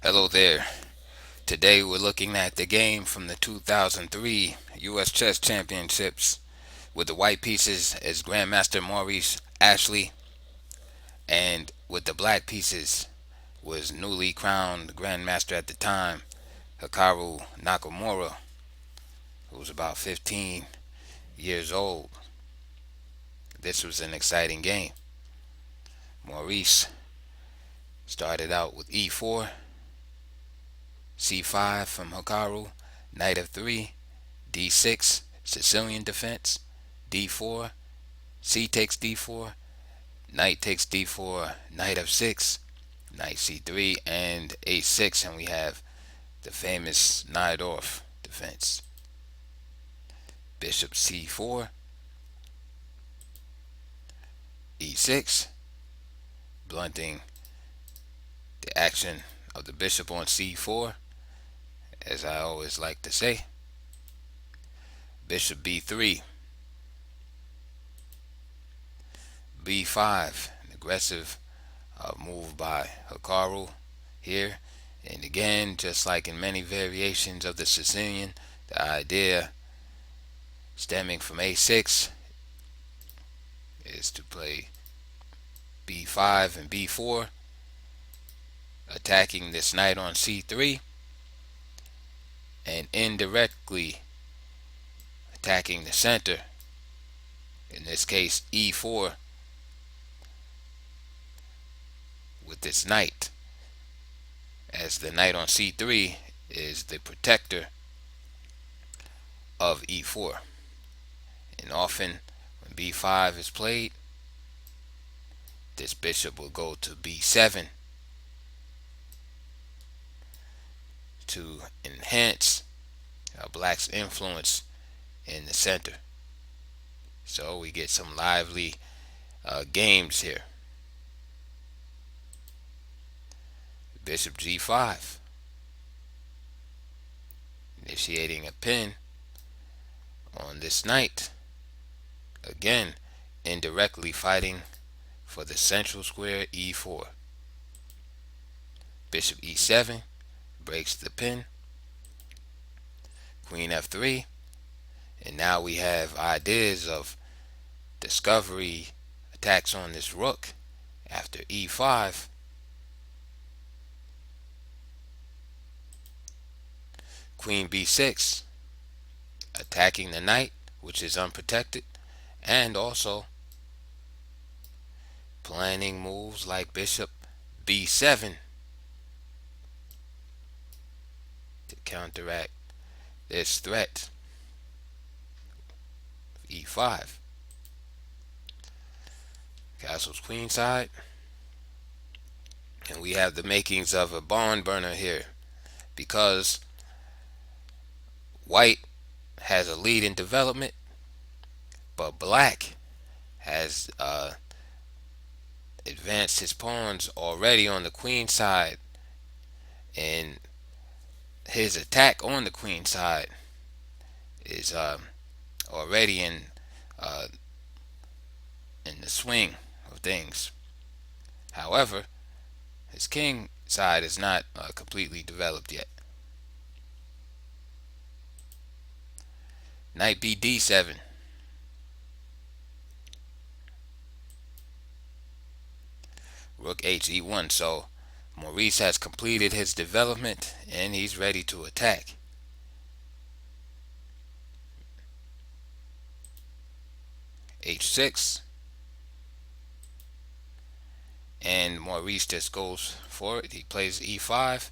Hello there. Today we're looking at the game from the 2003 US Chess Championships with the white pieces as Grandmaster Maurice Ashley, and with the black pieces was newly crowned Grandmaster at the time, Hikaru Nakamura, who was about 15 years old. This was an exciting game. Maurice started out with e4, c5 from Hikaru, knight f3, d6, Sicilian defense, d4, c takes d4, knight takes d4, knight f6, knight c3, and a6, and we have the famous Najdorf defense. Bishop c4, e6, blunting the action of the bishop on c4, as I always like to say. Bishop b3, b5, an aggressive move by Hikaru here. And again, just like in many variations of the Sicilian, the idea stemming from a6 is to play b5 and b4, attacking this knight on c3 and indirectly attacking the center, in this case e4, with this knight, as the knight on c3 is the protector of e4. And often when b5 is played, this bishop will go to b7 to enhance black's influence in the center. So we get some lively games here. Bishop g5, initiating a pin on this knight, again indirectly fighting for the central square e4. Bishop e7 breaks the pin. Queen f3, and now we have ideas of discovery attacks on this rook after e5. Queen b6, attacking the knight, which is unprotected, and also planning moves like bishop b7 to counteract this threat of e5. Castle's queenside, and we have the makings of a barn burner here, because white has a lead in development, but black has advanced his pawns already on the queen side, and his attack on the queen side is already in the swing of things. However, his king side is not completely developed yet. Knight bd7, rook he1. So Maurice has completed his development and he's ready to attack. h6, and Maurice just goes for it. He plays e5.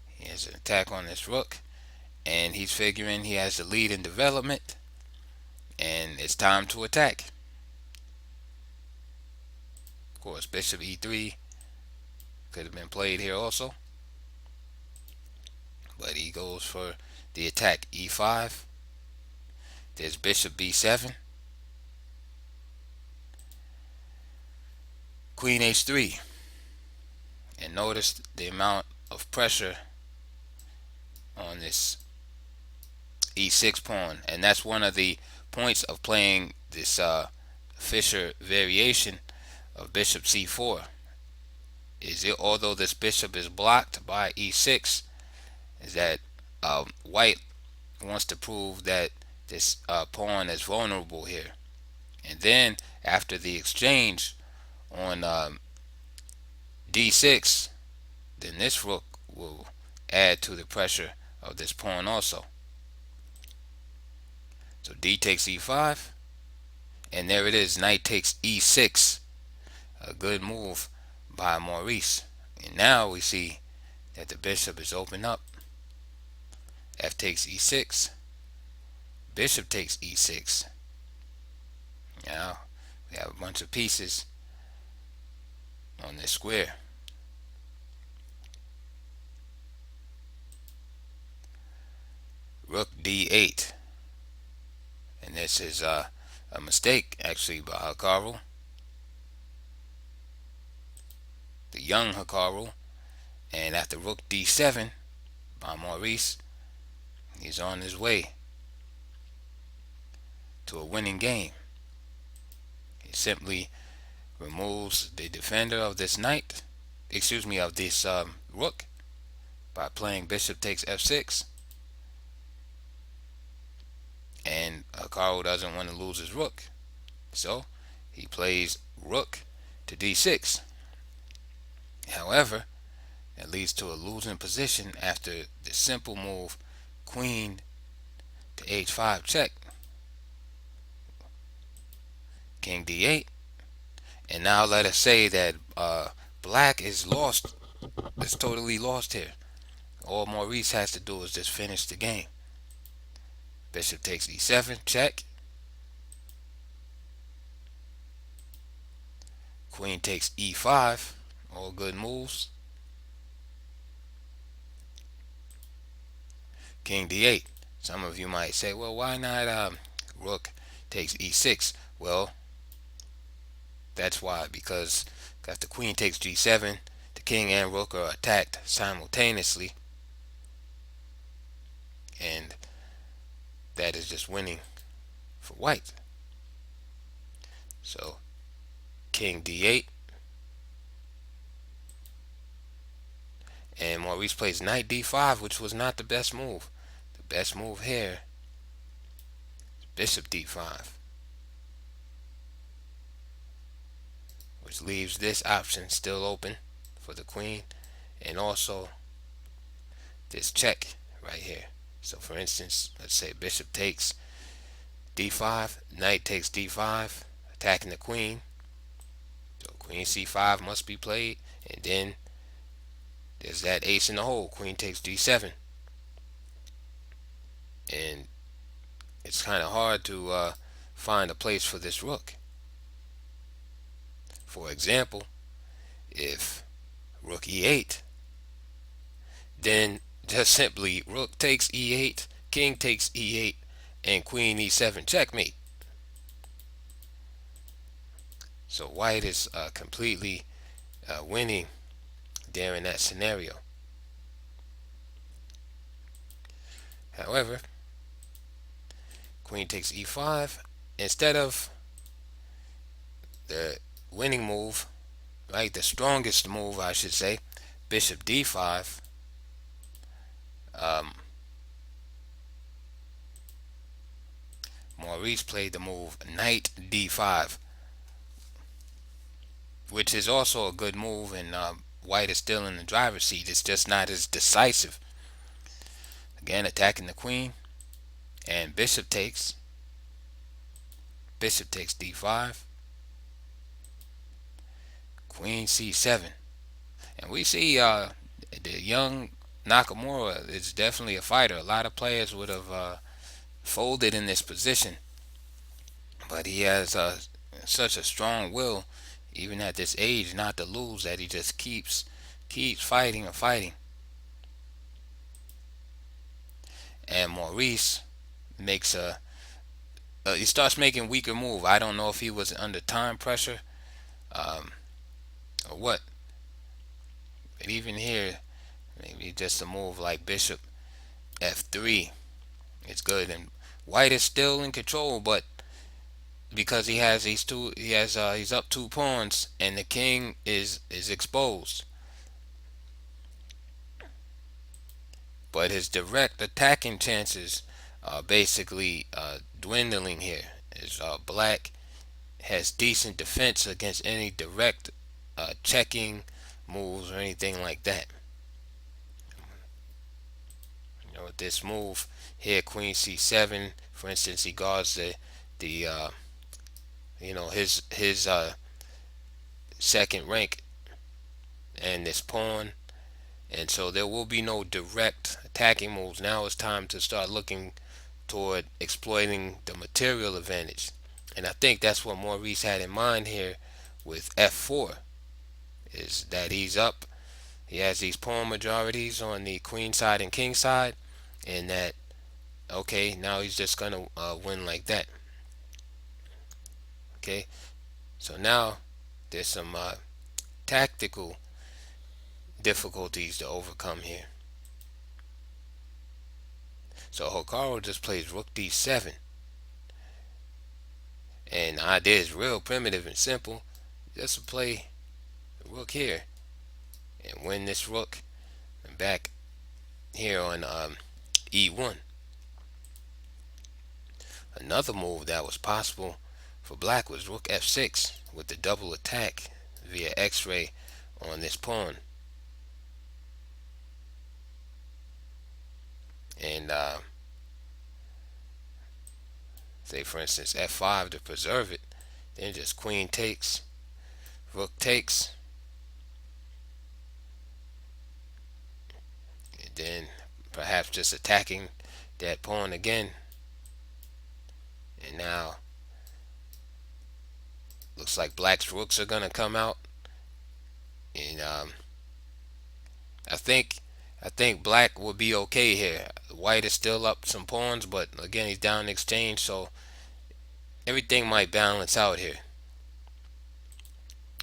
He has an attack on this rook, and he's figuring he has the lead in development, and it's time to attack. Of course, bishop e3 could have been played here also, but he goes for the attack. e5, there's bishop b7, queen h3, and notice the amount of pressure on this e6 pawn, and that's one of the points of playing this Fischer variation of bishop c4, is it, although this bishop is blocked by e6, is that white wants to prove that this pawn is vulnerable here. And then after the exchange on d6, then this rook will add to the pressure of this pawn also. So d takes e5, and there it is, knight takes e6. A good move by Maurice. And now we see that the bishop is open up. F takes e6. Bishop takes e6. Now we have a bunch of pieces on this square. Rook d8. And this is a mistake actually by Hikaru. The young Hikaru. And after rook d7 by Maurice, he's on his way to a winning game. He simply removes the defender of this knight, of this rook, by playing bishop takes f6. And Hikaru doesn't want to lose his rook, so he plays rook to d6. However, that leads to a losing position after the simple move queen to h5 check, king d8. And now let us say that black is lost. It's totally lost here. All Maurice has to do is just finish the game. Bishop takes e7 check, queen takes e5, all good moves. King d8. Some of you might say, well, why not rook takes e6? Well, that's why, because if the queen takes g7, the king and rook are attacked simultaneously, and that is just winning for white. So king d8, and Maurice plays knight d5, which was not the best move. The best move here is bishop d5, which leaves this option still open for the queen, and also this check right here. So for instance, let's say bishop takes d5, knight takes d5, attacking the queen. So queen c5 must be played, and then there's that ace in the hole, queen takes d7. And it's kind of hard to find a place for this rook. For example, if rook e8, then just simply rook takes e8, king takes e8, and queen e7 checkmate. So white is completely winning there in that scenario. However, queen takes e5, instead of the winning move, right, the strongest move I should say, bishop d5, Maurice played the move knight d5, which is also a good move, and white is still in the driver's seat. It's just not as decisive. Again, attacking the queen, and bishop takes d5, queen c7. And we see the young Nakamura is definitely a fighter. A lot of players would have folded in this position, but he has such a strong will, even at this age, not to lose, that he just keeps fighting and fighting. And Maurice makes he starts making weaker move. I don't know if he was under time pressure or what, but even here, maybe just a move like bishop f3, it's good, and white is still in control, but because he has these two, he's up 2 pawns, and the king is exposed. but his direct attacking chances are basically dwindling here. As black has decent defense against any direct checking moves or anything like that. With this move here, Queen C7, for instance, he guards the his second rank and this pawn, and so there will be no direct attacking moves. Now it's time to start looking toward exploiting the material advantage, and I think that's what Maurice had in mind here with F4, is that he's up. He has these pawn majorities on the queen side and king side, and that, okay, now he's just gonna win like that. Okay, so now there's some tactical difficulties to overcome here. So Hikaru just plays rook d7, and the idea is real primitive and simple. Just to play the rook here and win this rook and back here on e1. Another move that was possible for black was rook f6 with the double attack via x-ray on this pawn. And say for instance f5 to preserve it, then just queen takes, rook takes, and then perhaps just attacking that pawn again. And now looks like black's rooks are gonna come out, and I think black will be okay here. White is still up some pawns, but again he's down in exchange, so everything might balance out here.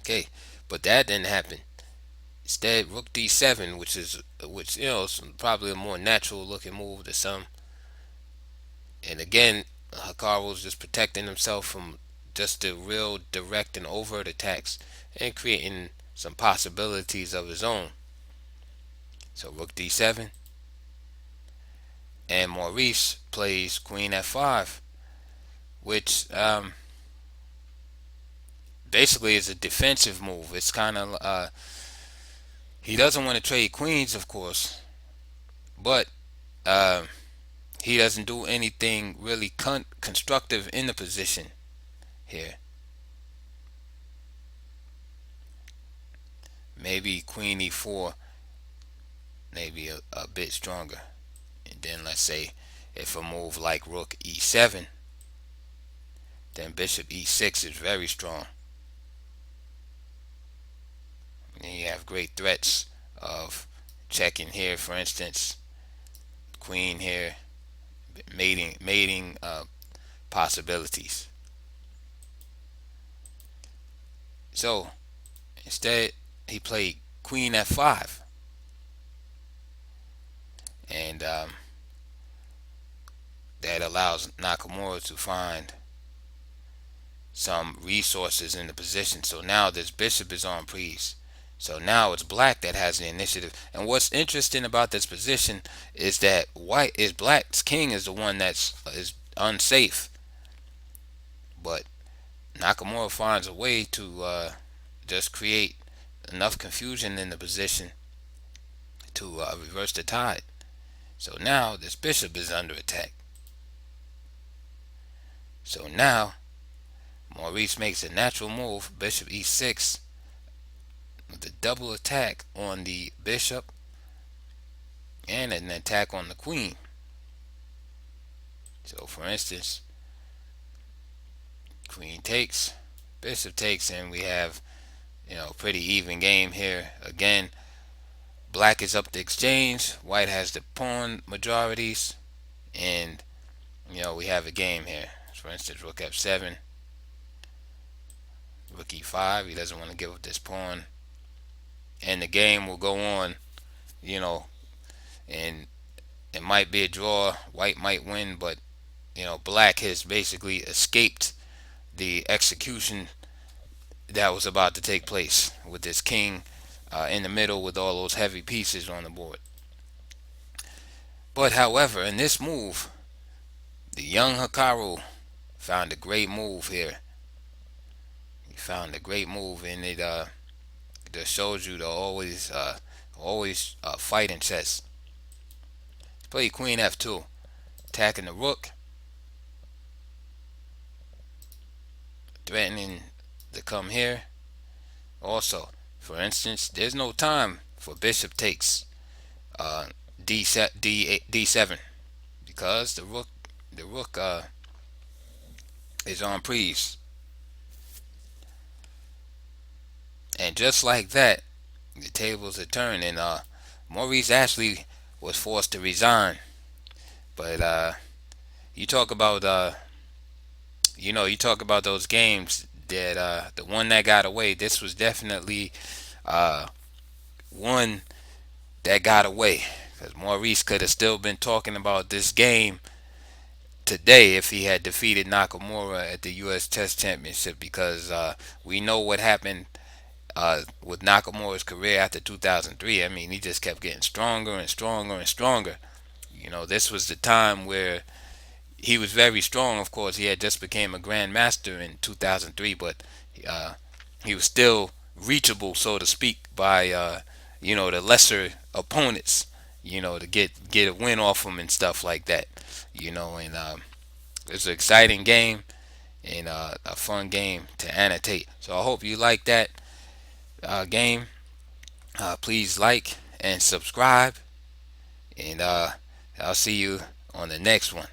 Okay, but that didn't happen. Instead, rook d7, which is probably a more natural looking move to some. And again, Hikaru's just protecting himself from just the real direct and overt attacks and creating some possibilities of his own. So rook d7, and Maurice plays queen f5, which basically is a defensive move. It's kind of he doesn't want to trade queens, of course, but he doesn't do anything really constructive in the position here. Maybe queen e4, maybe a bit stronger. And then let's say if a move like rook e7, then bishop e6 is very strong. And you have great threats of checking here, for instance, queen here, mating possibilities. So instead he played queen f5, and that allows Nakamura to find some resources in the position. So now this bishop is on prise. So now it's black that has the initiative. And what's interesting about this position is that black's king is the one that's is unsafe. But Nakamura finds a way to just create enough confusion in the position to reverse the tide. So now this bishop is under attack. So now Maurice makes a natural move, bishop e6, with a double attack on the bishop and an attack on the queen. So for instance, queen takes, bishop takes, and we have pretty even game here. Again, black is up the exchange, white has the pawn majorities, and we have a game here. For instance, rook f7, rook e5. He doesn't want to give up this pawn, and the game will go on, and it might be a draw. White might win, but black has basically escaped the execution that was about to take place with this king in the middle with all those heavy pieces on the board. But however, in this move, the young Hikaru found a great move here. He found a great move, and it just shows you to always fight in chess. Play Queen F2, attacking the rook, threatening to come here. Also, for instance, there's no time for bishop takes d7 because the rook is on prise, and just like that, the tables are turned, and Maurice actually was forced to resign. But you talk about you talk about those games that the one that got away. This was definitely uh, one that got away because Maurice could have still been talking about this game today if he had defeated Nakamura at the U.S. Chess Championship, because we know what happened with Nakamura's career after 2003. I mean, he just kept getting stronger and stronger and stronger. This was the time where he was very strong. Of course, he had just became a grandmaster in 2003, but uh, he was still reachable, so to speak, by the lesser opponents. To get a win off them and stuff like that. And it's an exciting game and a fun game to annotate. So I hope you like that game. Please like and subscribe, and I'll see you on the next one.